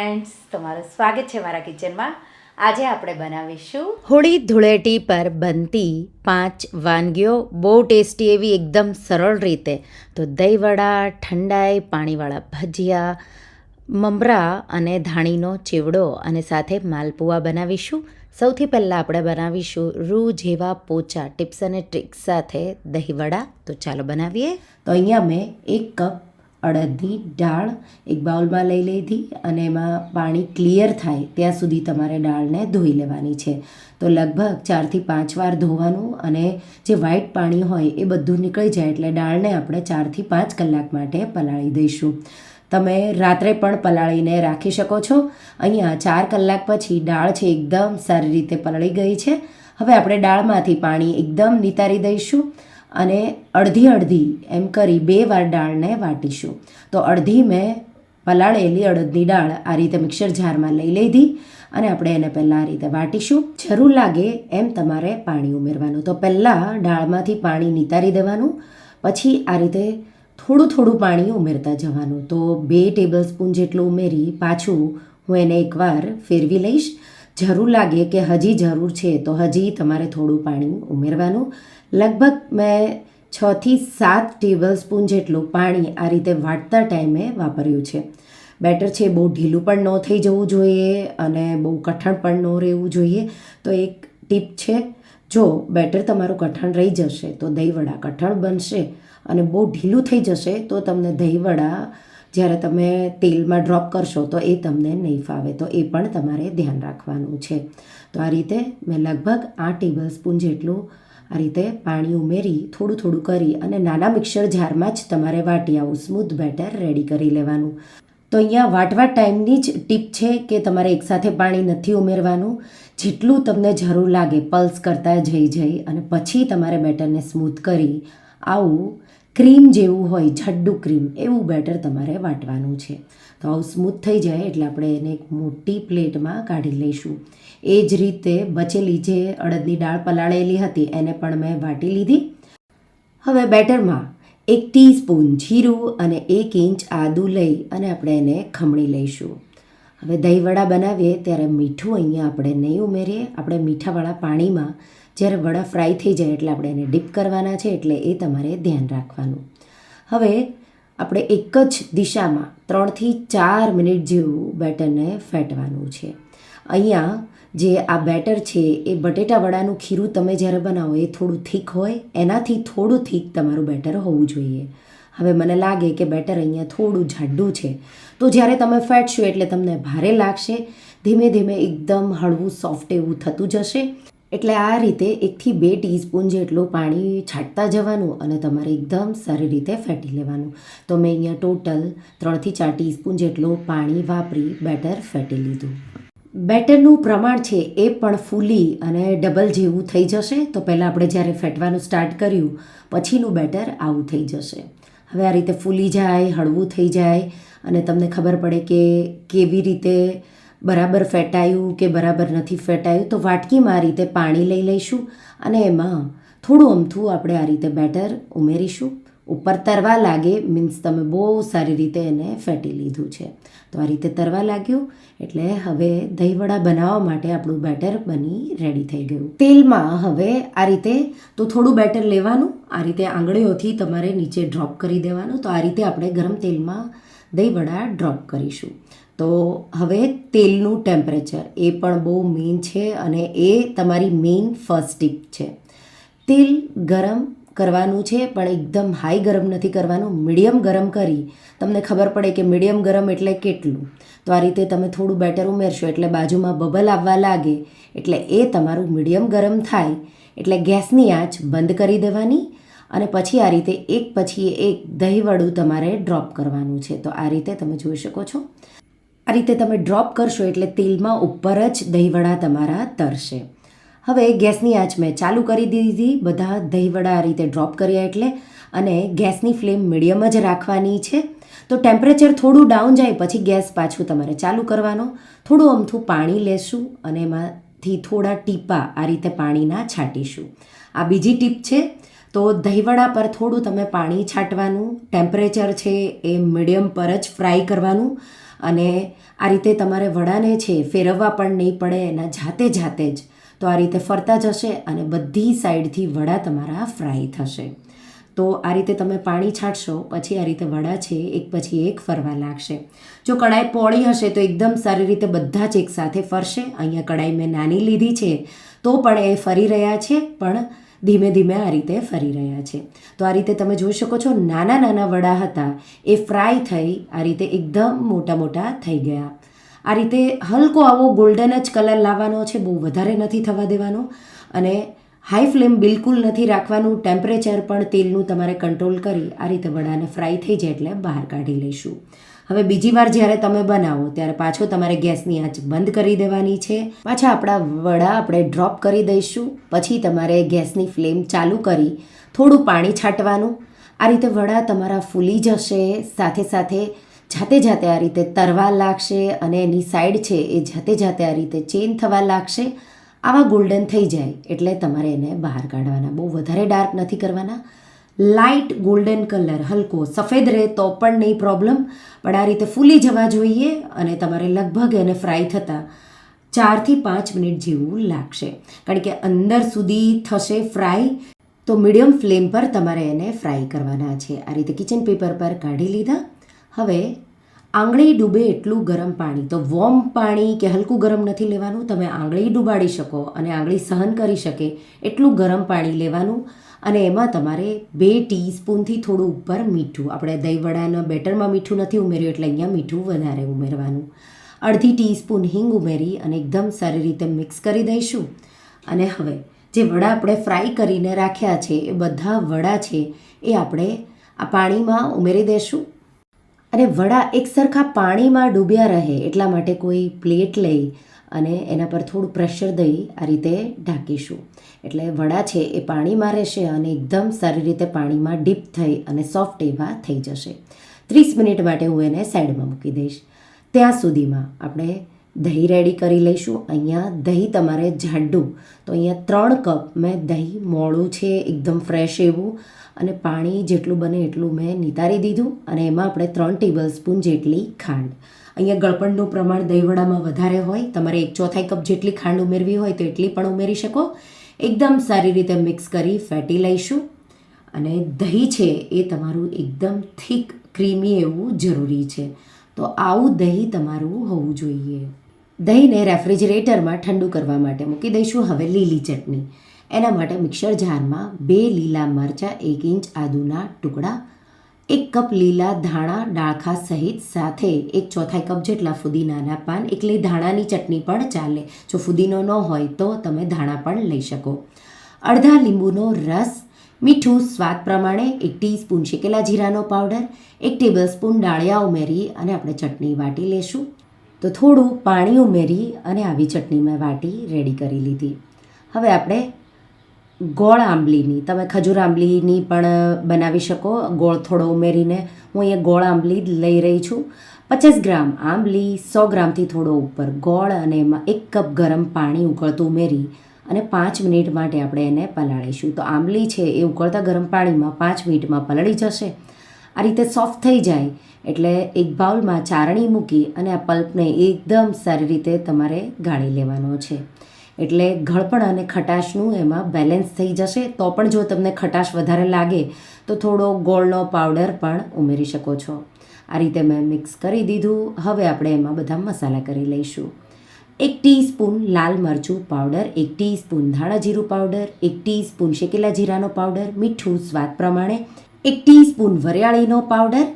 Friends, તમારું સ્વાગત છે મારા કિચનમાં. આજે આપણે બનાવીશું હોળી ધૂળેટી પર બનતી 5 વાનગીઓ, બહુ ટેસ્ટી એવી, એકદમ સરળ રીતે. તો દહીંવડા, ઠંડાઈ, પાણીવાળા ભજીયા, મમરા અને ધાણીનો ચેવડો અને સાથે માલપુઆ બનાવીશું. સૌથી પહેલાં આપણે બનાવીશું રૂ જેવા પોચા, ટિપ્સ અને ટ્રિક્સ સાથે દહીંવડા. તો ચાલો બનાવીએ. તો અહીંયા મેં 1 કપ અડદની દાળ એક બાઉલમાં લઈ લીધી અને એમાં પાણી ક્લિયર થાય ત્યાં સુધી તમારે દાળને ધોઈ લેવાની છે. તો લગભગ 4થી 5 વાર ધોવાનું અને જે વ્હાઈટ પાણી હોય એ બધું નીકળી જાય એટલે દાળને આપણે 4થી 5 કલાક માટે પલાળી દઈશું. તમે રાત્રે પણ પલાળીને રાખી શકો છો. અહીંયા 4 કલાક પછી દાળ છે એકદમ સારી રીતે પલળી ગઈ છે. હવે આપણે દાળમાંથી પાણી એકદમ નિતારી દઈશું અને અડધી એમ કરી 2 વાર દાળને વાટીશું. તો અડધી મેં પલાળેલી અડદની દાળ આ રીતે મિક્સર જારમાં લઈ લીધી અને આપણે એને પહેલાં આ રીતે વાટીશું. જરૂર લાગે એમ તમારે પાણી ઉમેરવાનું. તો પહેલાં દાળમાંથી પાણી નિતારી દેવાનું, પછી આ રીતે થોડું પાણી ઉમેરતા જવાનું. તો 2 ટેબલસ્પૂન જેટલું ઉમેરી પાછું હું એને એકવાર ફેરવી લઈશ. જરૂર લાગે કે હજી જરૂર છે તો હજી તમારે થોડું પાણી ઉમેરવાનું. લગભગ મેં 6થી 7 ટેબલસ્પૂન જેટલું પાણી આ રીતે વાટતા ટાઈમે વાપર્યું છે. બેટર છે બહુ ઢીલું પણ ન થઈ જવું જોઈએ અને બહુ કઠણ પણ ન રહેવું જોઈએ. તો એક ટીપ છે, જો બેટર તમારું કઠણ રહી જશે તો દહીંવડા કઠણ બનશે અને બહુ ઢીલું થઈ જશે તો તમને દહીંવડા જ્યારે તમે તેલમાં ડ્રોપ કરશો તો એ તમને નહીં ફાવે. તો એ પણ તમારે ધ્યાન રાખવાનું છે. તો આ રીતે મેં લગભગ 8 ટેબલસ્પૂન જેટલું આ રીતે પાણી ઉમેરી થોડું કરી અને નાના મિક્સર જારમાં જ તમારે વાટી આવું સ્મૂથ બેટર રેડી કરી લેવાનું. તો અહીંયા વાટવા ટાઈમની જ ટીપ છે કે તમારે એકસાથે પાણી નથી ઉમેરવાનું. જેટલું તમને જરૂર લાગે પલ્સ કરતા જઈ અને પછી તમારે બેટરને સ્મૂથ કરી આવું ક્રીમ જેવું હોય, જાડું ક્રીમ એવું બેટર તમારે વાટવાનું છે. તો આવું સ્મૂથ થઈ જાય એટલે આપણે એને એક મોટી પ્લેટમાં કાઢી લઈશું. એ જ રીતે બચેલી જે અડદની દાળ પલાળેલી હતી એને પણ મેં વાટી લીધી. હવે બેટરમાં 1 ટીસ્પૂન જીરું અને 1 ઇંચ આદું લઈ અને આપણે એને ખમણી લઈશું. હવે દહીંવડા બનાવીએ ત્યારે મીઠું અહીંયા આપણે નહીં ઉમેરીએ. આપણે મીઠાવાળા પાણીમાં જ્યારે વડા ફ્રાય થઈ જાય એટલે આપણે એને ડીપ કરવાના છે, એટલે એ તમારે ધ્યાન રાખવાનું. હવે આપણે એક જ દિશામાં 3થી 4 મિનિટ જેવું બેટરને ફેટવાનું છે. અહીંયા જે આ બેટર છે એ બટેટા વડાનું ખીરું તમે જ્યારે બનાવો એ થોડું થીક હોય, એનાથી થોડું થીક તમારું બેટર હોવું જોઈએ. હવે મને લાગે કે બેટર અહીંયા થોડું જાડું છે, તો જ્યારે તમે ફેટશો એટલે તમને ભારે લાગશે. ધીમે એકદમ હળવું સોફ્ટ એવું થતું જશે. એટલે આ રીતે 1થી 2 ટીસ્પૂન જેટલું પાણી છાંટતા જવાનું અને તમારે એકદમ સારી રીતે ફેટી લેવાનું. તો મેં અહીંયા ટોટલ 3થી 4 ટીસ્પૂન જેટલું પાણી વાપરી બેટર ફેટી લીધું. બેટરનું પ્રમાણ છે એ પણ ફૂલી અને ડબલ જેવું થઈ જશે. તો પહેલાં આપણે જ્યારે ફેટવાનું સ્ટાર્ટ કર્યું પછીનું બેટર આવું થઈ જશે. હવે આ રીતે ફૂલી જાય, હળવું થઈ જાય અને તમને ખબર પડે કે કેવી રીતે બરાબર ફેટાયું કે બરાબર નથી ફેટાયું. તો વાટકીમાં આ રીતે પાણી લઈ લઈશું અને એમાં થોડું અમથું આપણે આ રીતે બેટર ઉમેરીશું. ઉપર તરવા લાગે મીન્સ તમે બહુ સારી રીતે એને ફેટી લીધું છે. તો આ રીતે તરવા લાગ્યું એટલે હવે દહીંવડા બનાવવા માટે આપણું બેટર બની રેડી થઈ ગયું. તેલમાં હવે આ રીતે તો થોડું બેટર લેવાનું, આ રીતે આંગળીઓથી તમારે નીચે ડ્રોપ કરી દેવાનું. તો આ રીતે આપણે ગરમ તેલમાં દહીંવડા ડ્રોપ કરીશું. તો હવે તેલનું ટેમ્પરેચર એ પણ બહુ મેઇન છે અને એ તમારી મેઇન ફર્સ્ટ ટીપ છે. તેલ ગરમ કરવાનું છે પણ એકદમ હાઈ ગરમ નથી કરવાનું, મીડિયમ ગરમ કરી તમને ખબર પડે કે મીડિયમ ગરમ એટલે કેટલું. તો આ રીતે તમે થોડું બેટર ઉમેરશો એટલે બાજુમાં બબલ આવવા લાગે એટલે એ તમારું મીડિયમ ગરમ થાય એટલે ગેસની આંચ બંધ કરી દેવાની અને પછી આ રીતે એક પછી એક દહીંવડું તમારે ડ્રોપ કરવાનું છે. તો આ રીતે તમે જોઈ શકો છો. આ રીતે તમે ડ્રોપ કરશો એટલે તેલમાં ઉપર જ દહીંવડા તમારા તરશે. હવે ગેસની આંચ મેં ચાલુ કરી દીધી. બધા દહીંવડા આ રીતે ડ્રોપ કર્યા એટલે અને ગેસની ફ્લેમ મીડિયમ જ રાખવાની છે. તો ટેમ્પરેચર થોડું ડાઉન જાય પછી ગેસ પાછું તમારે ચાલુ કરવાનો. થોડું અમથું પાણી લેશું અને એમાંથી થોડા ટીપા આ રીતે પાણીના છાંટીશું. આ બીજી ટીપ છે. તો દહીંવડા પર થોડું તમે પાણી છાંટવાનું. ટેમ્પરેચર છે એ મીડિયમ પર જ ફ્રાય કરવાનું અને આ રીતે તમારે વડાને છે ફેરવવા પણ નહીં પડે, એના જાતે જ તો આ રીતે ફરતા જશે અને બધી સાઈડથી વડા તમારા ફ્રાય થશે. તો આ રીતે તમે પાણી છાંટશો પછી આ રીતે વડા છે એક પછી એક ફરવા લાગશે. જો કડાઈ પહોળી હશે તો એકદમ સારી રીતે બધા જ એકસાથે ફરશે. અહીંયા કડાઈ મેં નાની લીધી છે તો પણ એ ફરી રહ્યા છે, પણ ધીમે ધીમે આ રીતે ફરી રહ્યા છે. તો આ રીતે તમે જોઈ શકો છો નાના નાના વડા હતા એ ફ્રાય થઈ આ રીતે એકદમ મોટા મોટા થઈ ગયા. આ રીતે હલકો આવો ગોલ્ડન જ કલર લાવવાનો છે, બહુ વધારે નથી થવા દેવાનો અને હાઈ ફ્લેમ બિલકુલ નથી રાખવાનું. ટેમ્પરેચર પણ તેલનું તમારે કંટ્રોલ કરી આ રીતે વડાને ફ્રાય થઈ જાય એટલે બહાર કાઢી લઈશું. હવે બીજી વાર જ્યારે તમે બનાવો ત્યારે પાછો તમારે ગેસની આંચ બંધ કરી દેવાની છે. પાછા આપણા વડા આપણે ડ્રોપ કરી દઈશું. પછી તમારે ગેસની ફ્લેમ ચાલુ કરી થોડું પાણી છાંટવાનું. આ રીતે વડા તમારા ફૂલી જશે, સાથે સાથે જાતે આ રીતે તરવા લાગશે અને એની સાઈડ છે એ જાતે આ રીતે ચેન્જ થવા લાગશે. આવા ગોલ્ડન થઈ જાય એટલે તમારે એને બહાર કાઢવાના. બહુ વધારે ડાર્ક નથી કરવાના, લાઇટ ગોલ્ડન કલર, હલકો સફેદ રહે તો પણ નહીં પ્રોબ્લેમ, પણ આ રીતે ફૂલી જવા જોઈએ અને તમારે લગભગ એને ફ્રાય થતાં 4 થી 5 મિનિટ જેવું લાગશે, કારણ કે અંદર સુધી થશે ફ્રાય. તો મીડિયમ ફ્લેમ પર તમારે એને ફ્રાય કરવાના છે. આ રીતે કિચન પેપર પર કાઢી લીધા. હવે આંગળી ડૂબે એટલું ગરમ પાણી, તો વોર્મ પાણી કે હલકું ગરમ નથી લેવાનું. તમે આંગળી ડૂબાડી શકો અને આંગળી સહન કરી શકે એટલું ગરમ પાણી લેવાનું અને એમાં તમારે 2 ટીસ્પૂનથી થોડું ઉપર મીઠું, આપણે દહીંવડાના બેટરમાં મીઠું નથી ઉમેર્યું એટલે અહીંયા મીઠું વધારે ઉમેરવાનું. અડધી ટીસ્પૂન હિંગ ઉમેરી અને એકદમ સારી રીતે મિક્સ કરી દઈશું. અને હવે જે વડા આપણે ફ્રાય કરીને રાખ્યા છે એ બધા વડા છે એ આપણે આ પાણીમાં ઉમેરી દઈશું. અને વડા એક સરખા પાણીમાં ડૂબ્યા રહે એટલા માટે કોઈ પ્લેટ લઈ અને એના પર થોડું પ્રેશર દઈ આ રીતે ઢાંકીશું. એટલે વડા છે એ પાણીમાં રહેશે અને એકદમ સારી રીતે પાણીમાં ડીપ થઈ અને સોફ્ટ એવા થઈ જશે. 30 મિનિટ માટે હું એને સાઈડમાં મૂકી દઈશ. ત્યાં સુધીમાં આપણે દહીં રેડી કરી લઈશું. અહીંયા દહીં તમારે જાડું, તો અહીંયા 3 કપ મેં દહીં મોળું છે એકદમ ફ્રેશ એવું, અને પાણી જેટલું બને એટલું મેં નિતારી દીધું અને એમાં આપણે 3 ટેબલ સ્પૂન જેટલી ખાંડ. અહીંયા ગળપણનું પ્રમાણ દહીંવડામાં વધારે હોય, તમારે 1/4 કપ જેટલી ખાંડ ઉમેરવી હોય તો એટલી પણ ઉમેરી શકો. એકદમ સારી રીતે મિક્સ કરી ફેટી લઈશું. અને દહીં છે એ તમારું એકદમ થીક ક્રીમી એવું જરૂરી છે, તો આવું દહીં તમારું હોવું જોઈએ. દહીંને રેફ્રિજરેટરમાં ઠંડુ કરવા માટે મૂકી દઈશું. હવે લીલી ચટણી, એના માટે મિક્સર જારમાં 2 લીલા મરચાં, 1 ઇંચ આદુના ટુકડા, 1 કપ લીલા ધાણા ડાળખા સહિત, સાથે 1/4 કપ જેટલા ફુદીનાના પાન. એકલી ધાણાની ચટણી પણ ચાલે, જો ફુદીનો ન હોય તો તમે ધાણા પણ લઈ શકો. અડધા લીંબુનો રસ, મીઠું સ્વાદ પ્રમાણે, 1 ટીસ્પૂન શેકેલા જીરાનો પાવડર, 1 ટેબલ સ્પૂન ડાળિયા ઉમેરી અને આપણે ચટણી વાટી લેશું. તો થોડું પાણી ઉમેરી અને આવી ચટણી મેં વાટી રેડી કરી લીધી. હવે આપણે ગોળ આંબલીની, તમે ખજૂર આંબલીની પણ બનાવી શકો ગોળ થોડો ઉમેરીને. હું અહીંયા ગોળ આંબલી લઈ રહી છું. 50 ગ્રામ આંબલી, 100 ગ્રામથી થોડો ઉપર ગોળ અને એમાં 1 કપ ગરમ પાણી ઉકળતું ઉમેરી અને 5 મિનિટ માટે આપણે એને પલાળીશું. તો આંબલી છે એ ઉકળતા ગરમ પાણીમાં 5 મિનિટમાં પલળી જશે. આ રીતે સોફ્ટ થઈ જાય એટલે એક બાઉલમાં ચારણી મૂકી અને આ પલ્પને એકદમ સારી રીતે તમારે ગાળી લેવાનો છે. એટલે ગળપણ અને ખટાશનું એમાં બેલેન્સ થઈ જશે. તો પણ જો તમને ખટાશ વધારે લાગે તો થોડો ગોળનો પાવડર પણ ઉમેરી શકો છો. આ રીતે મેં મિક્સ કરી દીધું. હવે આપણે એમાં બધા મસાલા કરી લઈશું. 1 ટીસ્પૂન લાલ મરચું પાવડર, 1 ટીસ્પૂન ધાણા જીરું પાવડર, 1 ટીસ્પૂન શેકેલા જીરાનો પાવડર, મીઠું સ્વાદ પ્રમાણે, 1 ટીસ્પૂન વરિયાળીનો પાવડર,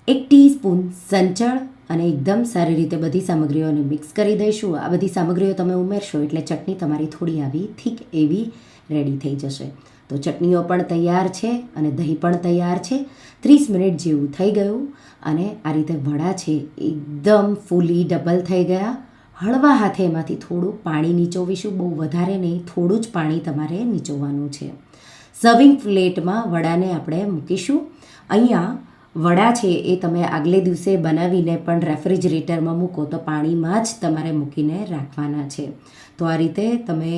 1 ટીસ્પૂન સંચળ, અને એકદમ સારી રીતે બધી સામગ્રીઓને મિક્સ કરી દઈશું. આ બધી સામગ્રીઓ તમે ઉમેરશો એટલે ચટણી તમારી થોડી આવી થીક એવી રેડી થઈ જશે. તો ચટણીઓ પણ તૈયાર છે અને દહીં પણ તૈયાર છે. 30 મિનિટ જેવું થઈ ગયું અને આ રીતે વડા છે એકદમ ફૂલી ડબલ થઈ ગયા. હળવા હાથે એમાંથી થોડું પાણી નીચોવીશું, બહુ વધારે નહીં, થોડું જ પાણી તમારે નીચોવાનું છે. સર્વિંગ પ્લેટમાં વડાને આપણે મૂકીશું. અહીંયા વડા છે એ તમે આગલે દિવસે બનાવીને પણ રેફ્રિજરેટરમાં મૂકો તો પાણીમાં જ તમારે મૂકીને રાખવાના છે. તો આ રીતે તમે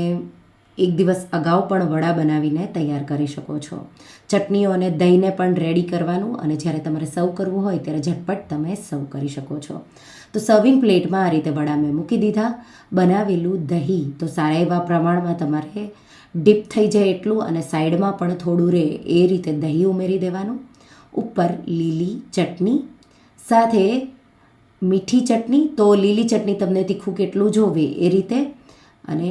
એક દિવસ અગાઉ પણ વડા બનાવીને તૈયાર કરી શકો છો. ચટણીઓ અને દહીંને પણ રેડી કરવાનું, અને જ્યારે તમારે સર્વ કરવું હોય ત્યારે ઝટપટ તમે સર્વ કરી શકો છો. તો સર્વિંગ પ્લેટમાં આ રીતે વડા મેં મૂકી દીધા. બનાવેલું દહીં તો સારા એવા પ્રમાણમાં તમારે ડીપ થઈ જાય એટલું, અને સાઈડમાં પણ થોડું રહે એ રીતે દહીં ઉમેરી દેવાનું. ઉપર લીલી ચટણી સાથે મીઠી ચટણી, તો લીલી ચટણી તમને તીખું કેટલું જોવે એ રીતે, અને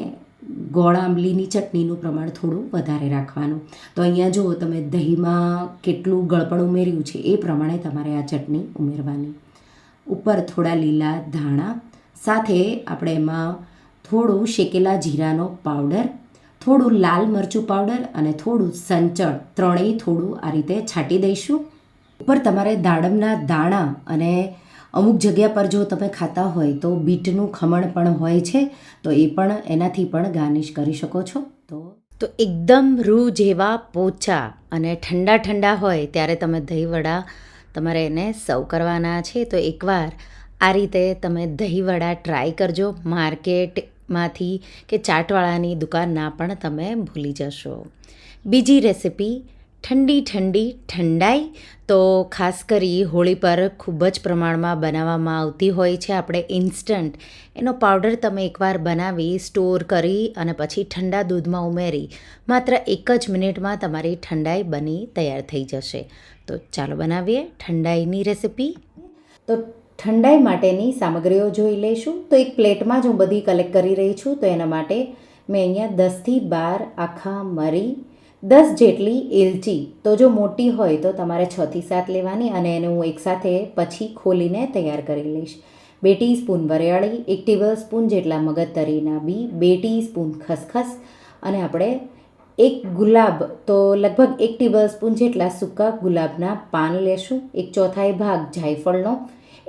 ગોળ આંબલીની ચટણીનું પ્રમાણ થોડું વધારે રાખવાનું. તો અહીંયા જુઓ તમે દહીંમાં કેટલું ગળપણ ઉમેર્યું છે એ પ્રમાણે તમારે આ ચટણી ઉમેરવાની. ઉપર થોડા લીલા ધાણા, સાથે આપણે એમાં થોડું શેકેલા જીરાનો પાવડર, થોડું લાલ મરચું પાવડર અને થોડું સંચળ, ત્રણેય થોડું આ રીતે છાંટી દઈશું. ઉપર તમારે દાડમના દાણા, અને અમુક જગ્યા પર જો તમે ખાતા હોય તો બીટનું ખમણ પણ હોય છે, તો એ પણ એનાથી પણ ગાર્નિશ કરી શકો છો. તો એકદમ રૂ જેવા પોચા અને ઠંડા ઠંડા હોય ત્યારે તમે દહીંવડા તમારે એને સર્વ કરવાના છે. તો એકવાર આ રીતે તમે દહીંવડા ટ્રાય કરજો. માર્કેટમાંથી કે ચાટવાળાની દુકાનના પણ તમે ભૂલી જશો. બીજી રેસિપી ઠંડી ઠંડી ઠંડાઈ. તો ખાસ કરી હોળી પર ખૂબ જ પ્રમાણમાં બનાવવામાં આવતી હોય છે. આપણે ઇન્સ્ટન્ટ એનો પાવડર તમે એકવાર બનાવી સ્ટોર કરી અને પછી ઠંડા દૂધમાં ઉમેરી માત્ર 1 જ મિનિટમાં તમારી ઠંડાઈ બની તૈયાર થઈ જશે. તો ચાલો બનાવીએ ઠંડાઈની રેસિપી. તો ઠંડાઈ માટેની સામગ્રીઓ જોઈ લઈશું. તો એક પ્લેટમાં જ હું બધી કલેક્ટ કરી રહી છું. તો એના માટે મેં અહીંયા 10થી 12 આખા મરી, 10 જેટલી એલચી, તો જો મોટી હોય તો તમારે 6થી 7 લેવાની, અને એને હું એકસાથે પછી ખોલીને તૈયાર કરી લઈશ. 2 ટીસ્પૂન વરિયાળી, 1 ટેબલસ્પૂન જેટલા મગજતરીના બી, 2 ટીસ્પૂન ખસખસ, અને આપણે એક ગુલાબ, તો લગભગ 1 ટેબલસ્પૂન જેટલા સૂકા ગુલાબના પાન લેશું, 1/4 ભાગ જાયફળનો,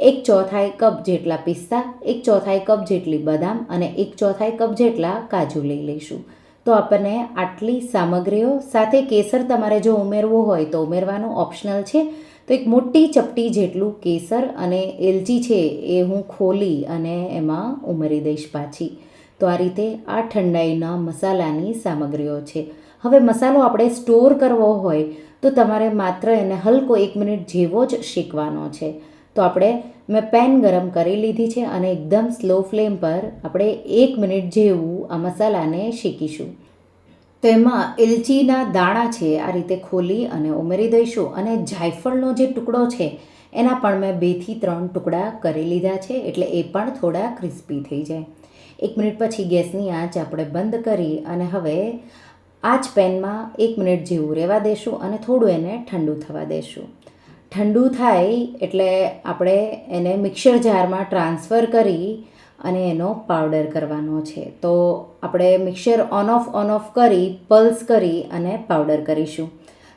1/4 કપ જેટલા પિસ્તા, 1/4 કપ જેટલી બદામ, અને 1/4 કપ જેટલા કાજુ લઈ લઈશું. તો આપણને આટલી સામગ્રીઓ સાથે કેસર તમારે જો ઉમેરવું હોય તો ઉમેરવાનું, ઓપ્શનલ છે. તો એક મોટી ચપટી જેટલું કેસર અને એલચી છે એ હું ખોલી અને એમાં ઉમેરી દઈશ પાછી. તો આ રીતે આ ઠંડાઈના મસાલાની સામગ્રીઓ છે. હવે મસાલો આપણે સ્ટોર કરવો હોય તો તમારે માત્ર એને હલકો 1 મિનિટ જેવો જ શેકવાનો છે. તો મેં પેન ગરમ કરી લીધી છે, અને એકદમ સ્લો ફ્લેમ પર આપણે 1 મિનિટ જેવું આ મસાલાને શેકીશું. તો એમાં એલચીના દાણા છે આ રીતે ખોલી અને ઉમેરી દઈશું, અને જાયફળનો જે ટુકડો છે એના પણ મેં 2થી 3 ટુકડા કરી લીધા છે, એટલે એ પણ થોડા ક્રિસ્પી થઈ જાય. 1 મિનિટ પછી ગેસની આંચ આપણે બંધ કરી અને હવે આ જ પેનમાં 1 મિનિટ જેવું રહેવા દેશું, અને થોડું એને ઠંડુ થવા દેશું. ઠંડુ થાય એટલે આપણે એને મિક્સર જારમાં ટ્રાન્સફર કરી અને એનો પાવડર કરવાનો છે. તો આપણે મિક્સર ઓન ઓફ કરી પલ્સ કરી અને પાવડર કરીશું.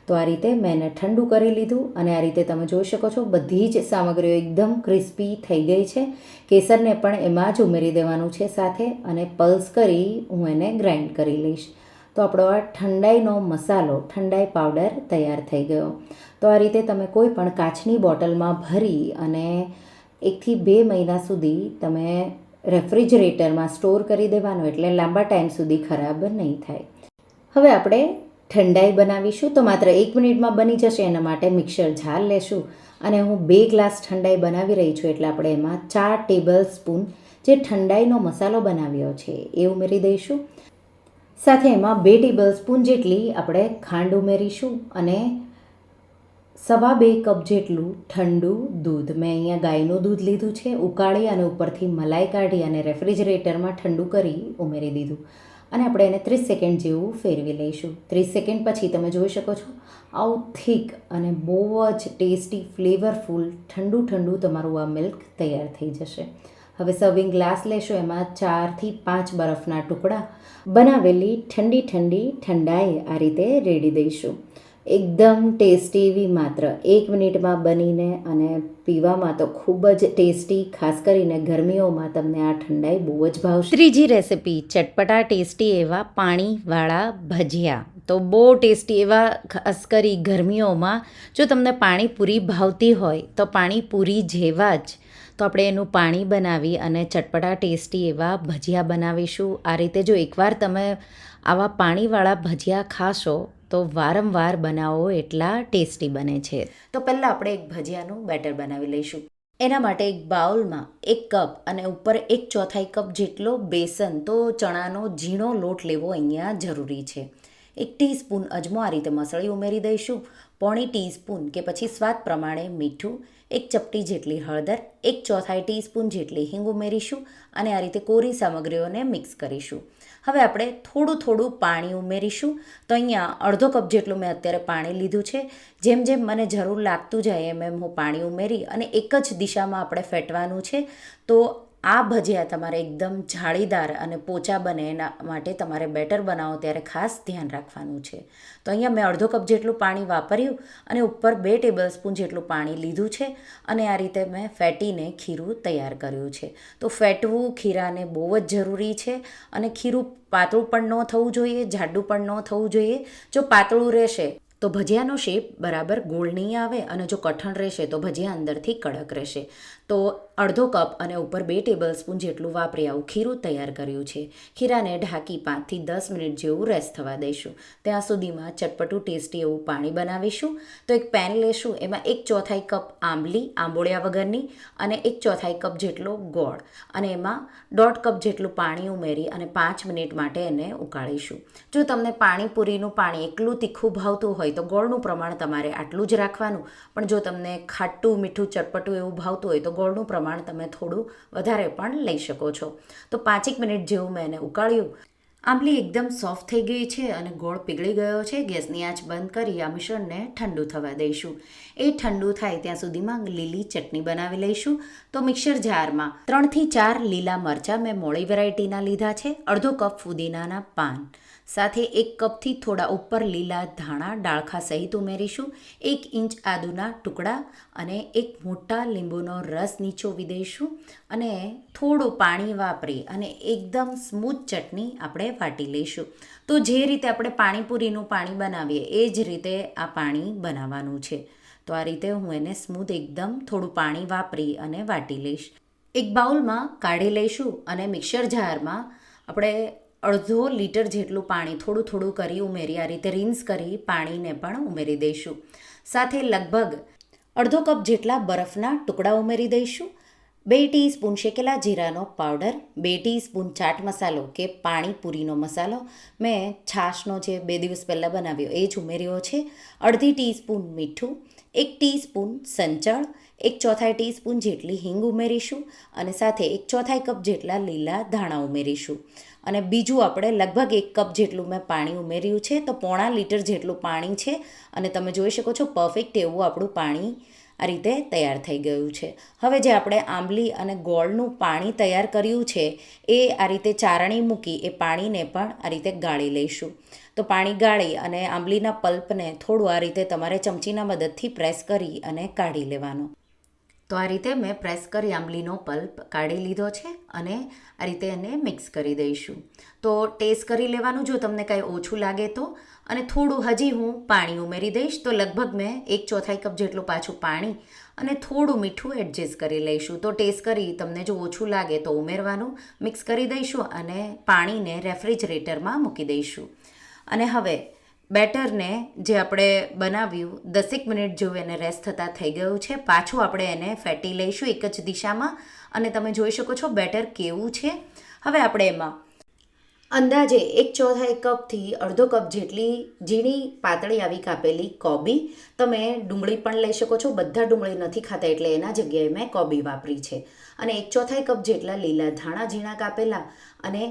તો આ રીતે મેં એને ઠંડુ કરી લીધું, અને આ રીતે તમે જોઈ શકો છો બધી જ સામગ્રીઓ એકદમ ક્રિસ્પી થઈ ગઈ છે. કેસરને પણ એમાં જ ઉમેરી દેવાનું છે સાથે, અને પલ્સ કરી હું એને ગ્રાઇન્ડ કરી લઈશ. તો આપણો આ ઠંડાઈનો મસાલો, ઠંડાઈ પાવડર તૈયાર થઈ ગયો. તો આ રીતે તમે કોઈ પણ કાચની બોટલમાં ભરી અને 1થી 2 મહિના સુધી તમે રેફ્રિજરેટરમાં સ્ટોર કરી દેવાનો, એટલે લાંબા ટાઈમ સુધી ખરાબ નહીં થાય. હવે આપણે ઠંડાઈ બનાવીશું. તો માત્ર 1 મિનિટમાં બની જશે. એના માટે મિક્સર જાર લેશું, અને હું 2 ગ્લાસ ઠંડાઈ બનાવી રહી છું, એટલે આપણે એમાં 4 ટેબલસ્પૂન જે ઠંડાઈનો મસાલો બનાવ્યો છે એ ઉમેરી દઈશું. સાથે એમાં 2 ટેબલસ્પૂન જેટલી આપણે ખાંડ ઉમેરીશું, અને 2.25 કપ જેટલું ઠંડુ દૂધ. મેં અહીંયા ગાયનું દૂધ લીધું છે, ઉકાળી અને ઉપરથી મલાઈ કાઢી અને રેફ્રિજરેટરમાં ઠંડુ કરી ઉમેરી દીધું, અને આપણે એને 30 સેકન્ડ જેવું ફેરવી લઈશું. 30 સેકન્ડ પછી તમે જોઈ શકો છો આવું થીક અને બહુ જ ટેસ્ટી ફ્લેવરફુલ ઠંડુ તમારું આ મિલ્ક તૈયાર થઈ જશે. હવે સર્વિંગ ગ્લાસ લેશો, એમાં 4થી 5 બરફના ટુકડા બનાવેલી ઠંડી ઠંડાઈ આ રીતે રેડી દઈશું. એકદમ ટેસ્ટી એવી માત્ર 1 મિનિટમાં બનીને અને પીવામાં તો ખૂબ જ ટેસ્ટી, ખાસ કરીને ગરમીઓમાં તમને આ ઠંડાઈ બહુ જ ભાવશે. ત્રીજી રેસિપી ચટપટા ટેસ્ટી એવા પાણીવાળા ભજીયા. તો બહુ ટેસ્ટી એવા, ખાસ કરી ગરમીઓમાં જો તમને પાણીપુરી ભાવતી હોય તો પાણીપુરી જેવા જ તો આપણે એનું પાણી બનાવી અને ચટપટા ટેસ્ટી એવા ભજીયા બનાવીશું. આ રીતે જો એકવાર તમે આવા પાણીવાળા ભજીયા ખાશો તો વારંવાર બનાવો એટલા ટેસ્ટી બને છે. તો પહેલાં આપણે એક ભજીયાનું બેટર બનાવી લઈશું. એના માટે એક બાઉલમાં 1 કપ અને ઉપર 1/4 કપ જેટલો બેસન તો ચણાનો ઝીણો લોટ લેવો અહીંયા જરૂરી છે. 1 ટીસ્પૂન અજમો આ રીતે મસળી ઉમેરી દઈશું. 1/4 ટીસ્પૂન કે પછી સ્વાદ પ્રમાણે મીઠું, 1 ચપટી જેટલી હળદર, 1/4 ટીસ્પૂન જેટલી હિંગ ઉમેરીશું અને આ રીતે કોરી સામગ્રીઓને મિક્સ કરીશું. હવે આપણે થોડું પાણી ઉમેરીશું. તો અહીંયા અડધો કપ જેટલું મેં અત્યારે પાણી લીધું છે. જેમ જેમ મને જરૂર લાગતું જાય એમ હું પાણી ઉમેરી અને એક જ દિશામાં આપણે ફેટવાનું છે. તો આ ભજીયા તમારે એકદમ જાળીદાર અને પોચા બને એના માટે તમારે બેટર બનાવો ત્યારે ખાસ ધ્યાન રાખવાનું છે. તો અહીંયા મેં અડધો કપ જેટલું પાણી વાપર્યું અને ઉપર 2 ટેબલસ્પૂન જેટલું પાણી લીધું છે અને આ રીતે મેં ફેટીને ખીરું તૈયાર કર્યું છે. તો ફેટવું ખીરાને બહુ જ જરૂરી છે અને ખીરું પાતળું પણ ન થવું જોઈએ, જાડું પણ ન થવું જોઈએ. જો પાતળું રહેશે તો ભજીયાનો શેપ બરાબર ગોળ નહીં આવે અને જો કઠણ રહેશે તો ભજીયા અંદરથી કડક રહેશે. તો અડધો કપ અને ઉપર 2 ટેબલસ્પૂન જેટલું વાપરી આવું ખીરું તૈયાર કર્યું છે. ખીરાને ઢાંકી 5 થી 10 મિનિટ જેવું રેસ્ટ થવા દઈશું. ત્યાં સુધીમાં ચટપટું ટેસ્ટી એવું પાણી બનાવીશું. તો એક પેન લેશું, એમાં 1/4 કપ આંબલી આંબોળ્યા વગરની અને 1/4 કપ જેટલો ગોળ અને એમાં 1/2 કપ જેટલું પાણી ઉમેરી અને 5 મિનિટ માટે એને ઉકાળીશું. જો તમને પાણીપુરીનું પાણી એકલું તીખું ભાવતું હોય તો ગોળનું પ્રમાણ તમારે આટલું જ રાખવાનું. પણ જો તમને ખાટું મીઠું ચટપટું એવું ભાવતું હોય તો ગોળનું પ્રમાણ તમે થોડું વધારે પણ લઈ શકો છો. તો 5 મિનિટ જેવું મેં એને ઉકાળ્યું. આંબલી એકદમ સોફ્ટ થઈ ગઈ છે અને ગોળ પીગળી ગયો છે. ગેસની આંચ બંધ કરી આ મિશ્રણને ઠંડુ થવા દઈશું. એ ઠંડુ થાય ત્યાં સુધીમાં લીલી ચટણી બનાવી લઈશું. તો મિક્સર જારમાં 3 થી 4 લીલા મરચાં મેં મોળી વેરાયટીના લીધા છે, અડધો કપ ફુદીનાના પાન, સાથે 1 કપથી થોડા ઉપર લીલા ધાણા ડાળખા સહિત ઉમેરીશું. 1 ઇંચ આદુના ટુકડા અને 1 મોટા લીંબુનો રસ નીચોવી દઈશું અને થોડું પાણી વાપરી અને એકદમ સ્મૂથ ચટણી આપણે વાટી લઈશું. તો જે રીતે આપણે પાણીપુરીનું પાણી બનાવીએ એ જ રીતે આ પાણી બનાવવાનું છે. તો આ રીતે હું એને સ્મૂથ એકદમ થોડું પાણી વાપરી અને વાટી લઈશ. એક બાઉલમાં કાઢી લઈશું અને મિક્સર જારમાં આપણે અડધો લીટર જેટલું પાણી થોડું કરી ઉમેરી આ રીતે રિન્સ કરી પાણીને પણ ઉમેરી દઈશું. સાથે લગભગ અડધો કપ જેટલા બરફના ટુકડા ઉમેરી દઈશું. 2 ટીસ્પૂન શેકેલા જીરાનો પાવડર, 2 ટીસ્પૂન ચાટ મસાલો કે પાણીપુરીનો મસાલો, મેં છાશનો જે 2 દિવસ પહેલાં બનાવ્યો એ જ ઉમેર્યો છે. અડધી ટીસ્પૂન મીઠું, 1 ટીસ્પૂન સંચળ, 1/4 ટીસ્પૂન જેટલી હિંગ ઉમેરીશું અને સાથે 1/4 કપ જેટલા લીલા ધાણા ઉમેરીશું. અને બીજું આપણે લગભગ 1 કપ જેટલું મેં પાણી ઉમેર્યું છે. તો 1.5 લીટર જેટલું પાણી છે અને તમે જોઈ શકો છો પરફેક્ટ એવું આપણું પાણી આ રીતે તૈયાર થઈ ગયું છે. હવે જે આપણે આંબલી અને ગોળનું પાણી તૈયાર કર્યું છે એ આ રીતે ચારણી મૂકી એ પાણીને પણ આ રીતે ગાળી લઈશું. તો પાણી ગાળી અને આંબલીના પલ્પને થોડું આ રીતે તમારે ચમચીના મદદથી પ્રેસ કરી અને કાઢી લેવાનો. તો આ રીતે મેં પ્રેસ કરી આંબલીનો પલ્પ કાઢી લીધો છે અને આ રીતે એને મિક્સ કરી દઈશું. તો ટેસ્ટ કરી લેવાનું જો તમને કાંઈ ઓછું લાગે તો, અને થોડું હજી હું પાણી ઉમેરી દઈશ. તો લગભગ મેં 1/4 કપ જેટલું પાછું પાણી અને થોડું મીઠું એડજસ્ટ કરી લઈશું. તો ટેસ્ટ કરી તમને જો ઓછું લાગે તો ઉમેરવાનું. મિક્સ કરી દઈશું અને પાણીને રેફ્રિજરેટરમાં મૂકી દઈશું. અને હવે બેટરને જે આપણે બનાવ્યું 10 મિનિટ જેવું એને રેસ્ટ થતાં થઈ ગયું છે. પાછું આપણે એને ફેટી લઈશું એક જ દિશામાં અને તમે જોઈ શકો છો બેટર કેવું છે. હવે આપણે એમાં અંદાજે 1/4 કપથી અડધો કપ જેટલી ઝીણી પાતળી આવી કાપેલી કોબી, તમે ડુંગળી પણ લઈ શકો છો. બધા ડુંગળી નથી ખાતા એટલે એના જગ્યાએ મેં કોબી વાપરી છે. અને 1/4 કપ જેટલા લીલા ધાણા ઝીણા કાપેલા અને